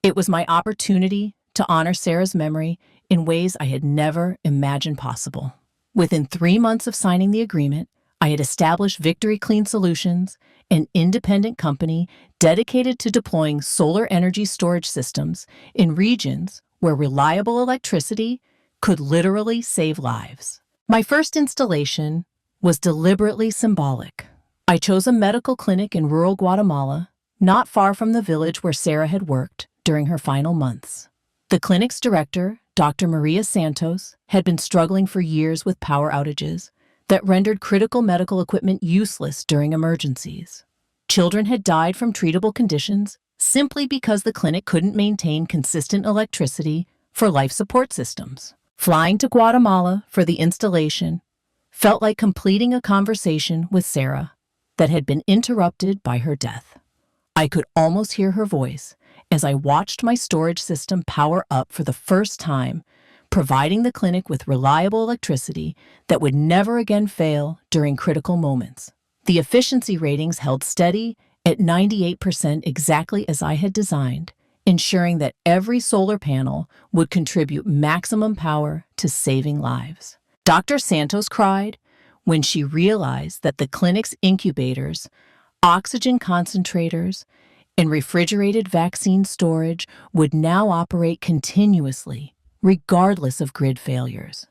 It was my opportunity to honor Sarah's memory in ways I had never imagined possible. Within 3 months of signing the agreement, I had established Victory Clean Solutions, an independent company dedicated to deploying solar energy storage systems in regions where reliable electricity could literally save lives. My first installation was deliberately symbolic. I chose a medical clinic in rural Guatemala, not far from the village where Sarah had worked during her final months. The clinic's director, Dr. Maria Santos, had been struggling for years with power outages that rendered critical medical equipment useless during emergencies. Children had died from treatable conditions simply because the clinic couldn't maintain consistent electricity for life support systems. Flying to Guatemala for the installation felt like completing a conversation with Sarah that had been interrupted by her death. I could almost hear her voice as I watched my storage system power up for the first time, providing the clinic with reliable electricity that would never again fail during critical moments. The efficiency ratings held steady at 98%, exactly as I had designed, ensuring that every solar panel would contribute maximum power to saving lives. Dr. Santos cried when she realized that the clinic's incubators, oxygen concentrators, and refrigerated vaccine storage would now operate continuously, regardless of grid failures.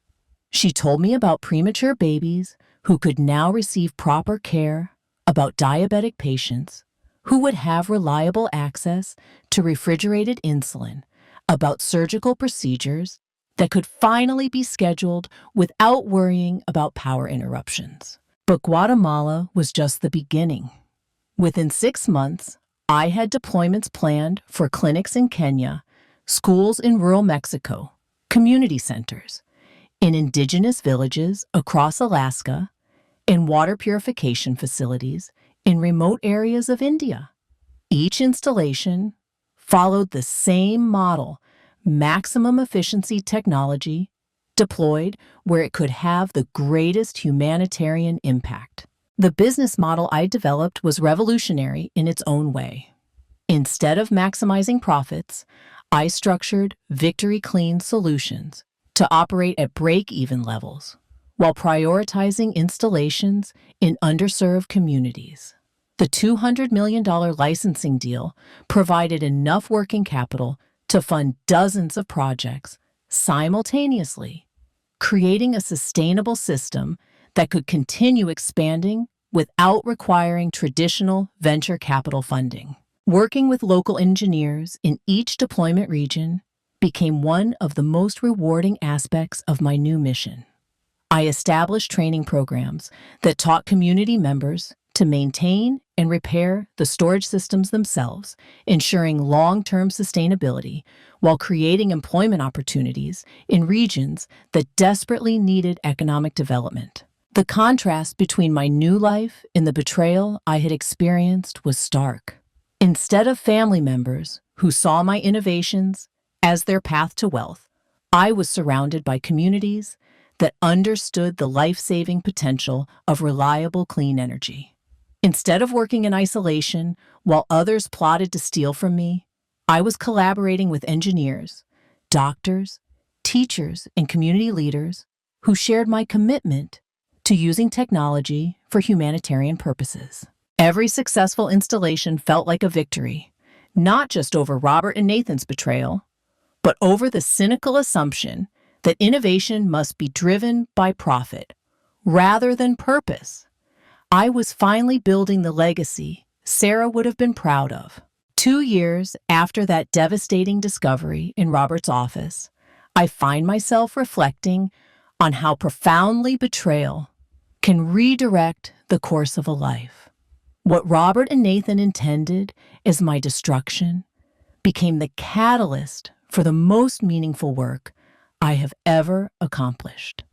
She told me about premature babies who could now receive proper care, about diabetic patients who would have reliable access to refrigerated insulin, about surgical procedures that could finally be scheduled without worrying about power interruptions. But Guatemala was just the beginning. Within 6 months, I had deployments planned for clinics in Kenya, schools in rural Mexico, community centers, in indigenous villages across Alaska, in water purification facilities in remote areas of India. Each installation followed the same model: maximum efficiency technology deployed where it could have the greatest humanitarian impact. The business model I developed was revolutionary in its own way. Instead of maximizing profits, I structured Victory Clean solutions to operate at break-even levels while prioritizing installations in underserved communities. The $200 million licensing deal provided enough working capital to fund dozens of projects simultaneously, creating a sustainable system that could continue expanding without requiring traditional venture capital funding. Working with local engineers in each deployment region became one of the most rewarding aspects of my new mission. I established training programs that taught community members to maintain and repair the storage systems themselves, ensuring long-term sustainability while creating employment opportunities in regions that desperately needed economic development. The contrast between my new life and the betrayal I had experienced was stark. Instead of family members who saw my innovations as their path to wealth, I was surrounded by communities that understood the life-saving potential of reliable, clean energy. Instead of working in isolation while others plotted to steal from me, I was collaborating with engineers, doctors, teachers, and community leaders who shared my commitment to using technology for humanitarian purposes. Every successful installation felt like a victory, not just over Robert and Nathan's betrayal, but over the cynical assumption that innovation must be driven by profit rather than purpose. I was finally building the legacy Sarah would have been proud of. 2 years after that devastating discovery in Robert's office, I find myself reflecting on how profoundly betrayal can redirect the course of a life. What Robert and Nathan intended as my destruction became the catalyst for the most meaningful work I have ever accomplished.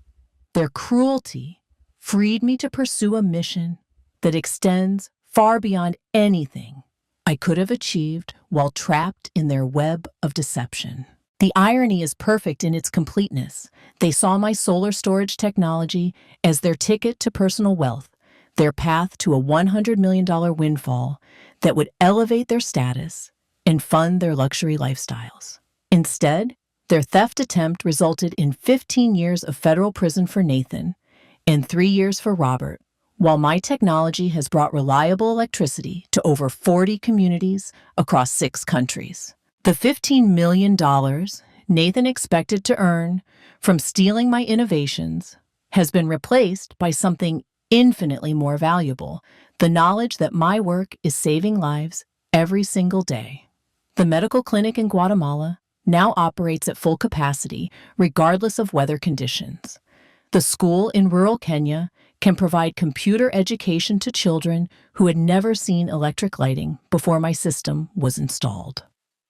Their cruelty freed me to pursue a mission that extends far beyond anything I could have achieved while trapped in their web of deception. The irony is perfect in its completeness. They saw my solar storage technology as their ticket to personal wealth, their path to a $100 million windfall that would elevate their status and fund their luxury lifestyles. Instead, their theft attempt resulted in 15 years of federal prison for Nathan and 3 years for Robert, while my technology has brought reliable electricity to over 40 communities across 6 countries. The $15 million Nathan expected to earn from stealing my innovations has been replaced by something infinitely more valuable: the knowledge that my work is saving lives every single day. The medical clinic in Guatemala now operates at full capacity, regardless of weather conditions. The school in rural Kenya can provide computer education to children who had never seen electric lighting before my system was installed.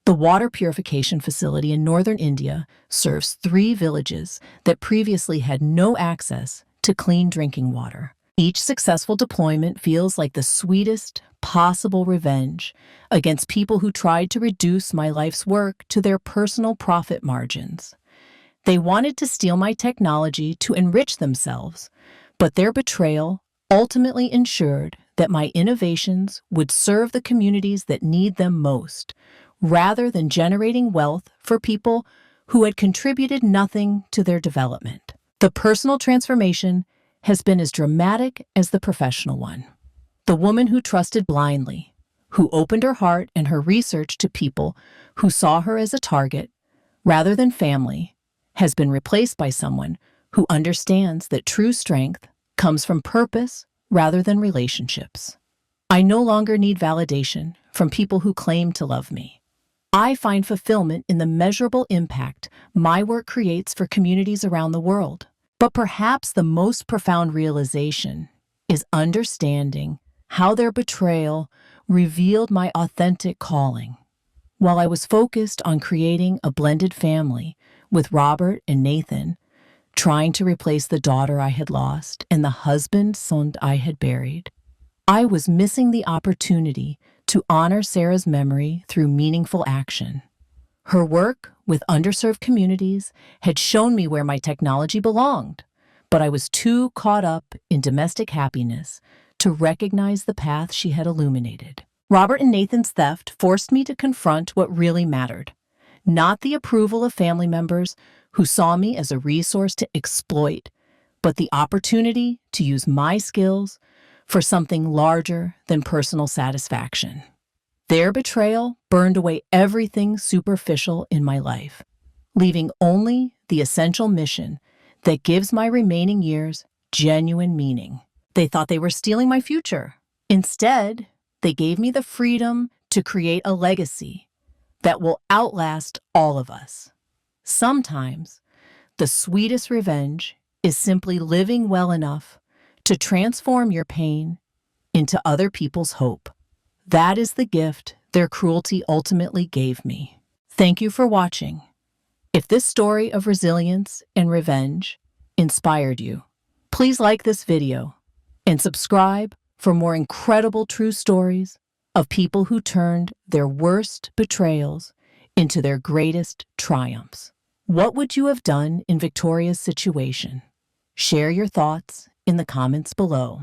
The water purification facility in northern India serves 3 villages that previously had no access to clean drinking water. Each successful deployment feels like the sweetest possible revenge against people who tried to reduce my life's work to their personal profit margins. They wanted to steal my technology to enrich themselves, but their betrayal ultimately ensured that my innovations would serve the communities that need them most, rather than generating wealth for people who had contributed nothing to their development. The personal transformation has been as dramatic as the professional one. The woman who trusted blindly, who opened her heart and her research to people who saw her as a target rather than family, has been replaced by someone who understands that true strength comes from purpose rather than relationships. I no longer need validation from people who claim to love me. I find fulfillment in the measurable impact my work creates for communities around the world. But perhaps the most profound realization is understanding how their betrayal revealed my authentic calling. While I was focused on creating a blended family with Robert and Nathan, trying to replace the daughter I had lost and the husband son I had buried, I was missing the opportunity to honor Sarah's memory through meaningful action. Her work with underserved communities had shown me where my technology belonged, but I was too caught up in domestic happiness to recognize the path she had illuminated. Robert and Nathan's theft forced me to confront what really mattered, not the approval of family members who saw me as a resource to exploit, but the opportunity to use my skills for something larger than personal satisfaction. Their betrayal burned away everything superficial in my life, leaving only the essential mission that gives my remaining years genuine meaning. They thought they were stealing my future. Instead, they gave me the freedom to create a legacy that will outlast all of us. Sometimes, the sweetest revenge is simply living well enough to transform your pain into other people's hope. That is the gift their cruelty ultimately gave me. Thank you for watching. If this story of resilience and revenge inspired you, please like this video and subscribe for more incredible true stories of people who turned their worst betrayals into their greatest triumphs. What would you have done in Victoria's situation? Share your thoughts in the comments below.